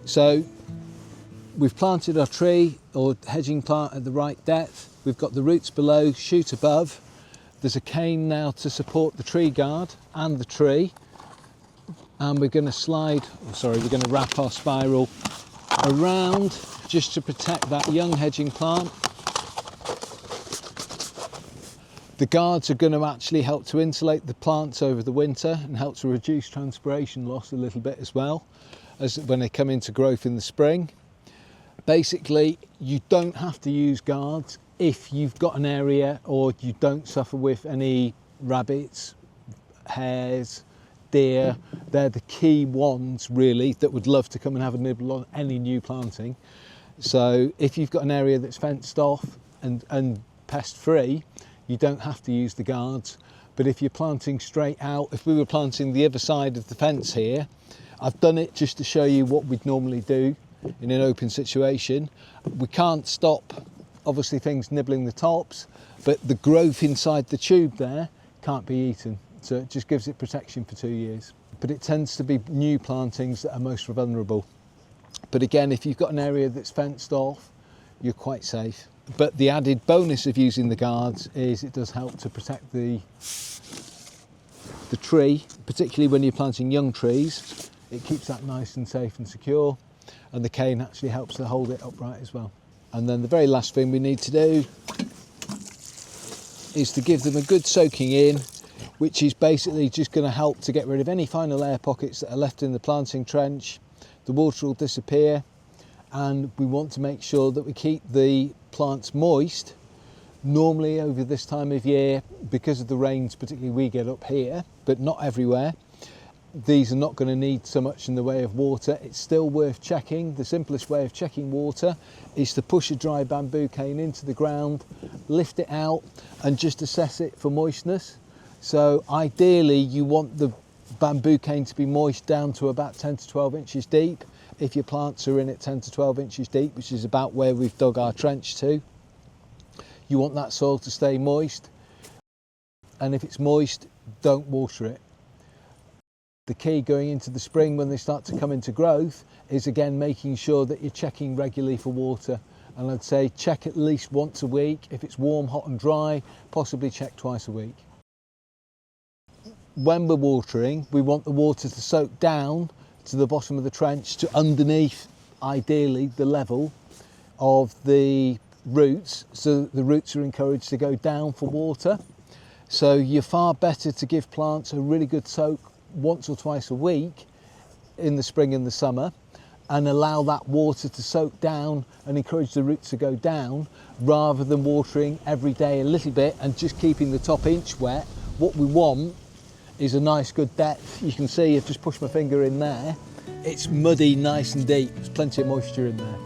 So we've planted our tree or hedging plant at the right depth. We've got the roots below, shoot above. There's a cane now to support the tree guard and the tree. And we're going to we're going to wrap our spiral around just to protect that young hedging plant. The guards are going to actually help to insulate the plants over the winter and help to reduce transpiration loss a little bit as well as when they come into growth in the spring. Basically, you don't have to use guards if you've got an area or you don't suffer with any rabbits, hares, deer. They're the key ones really that would love to come and have a nibble on any new planting. So if you've got an area that's fenced off and pest free, you don't have to use the guards. But if you're planting straight out, if we were planting the other side of the fence here, I've done it just to show you what we'd normally do in an open situation. We can't stop obviously things nibbling the tops, but the growth inside the tube there can't be eaten. So it just gives it protection for 2 years. But it tends to be new plantings that are most vulnerable. But again, if you've got an area that's fenced off, you're quite safe. But the added bonus of using the guards is it does help to protect the tree, particularly when you're planting young trees. It keeps that nice and safe and secure, and the cane actually helps to hold it upright as well. And then the very last thing we need to do is to give them a good soaking in, which is basically just going to help to get rid of any final air pockets that are left in the planting trench. The water will disappear, and we want to make sure that we keep the plants moist. Normally over this time of year, because of the rains particularly we get up here, but not everywhere, these are not going to need so much in the way of water. It's still worth checking. The simplest way of checking water is to push a dry bamboo cane into the ground, lift it out and just assess it for moistness. So ideally you want the bamboo cane to be moist down to about 10 to 12 inches deep. If your plants are in at 10 to 12 inches deep, which is about where we've dug our trench to, you want that soil to stay moist. And if it's moist, don't water it. The key going into the spring when they start to come into growth is again making sure that you're checking regularly for water. And I'd say check at least once a week. If it's warm, hot and dry, possibly check twice a week. When we're watering, we want the water to soak down to the bottom of the trench to underneath, ideally, the level of the roots, so the roots are encouraged to go down for water. So you're far better to give plants a really good soak once or twice a week in the spring and the summer, and allow that water to soak down and encourage the roots to go down, rather than watering every day a little bit and just keeping the top inch wet. What we want is a nice good depth. You can see I've just pushed my finger in there. It's muddy, nice and deep. There's plenty of moisture in there.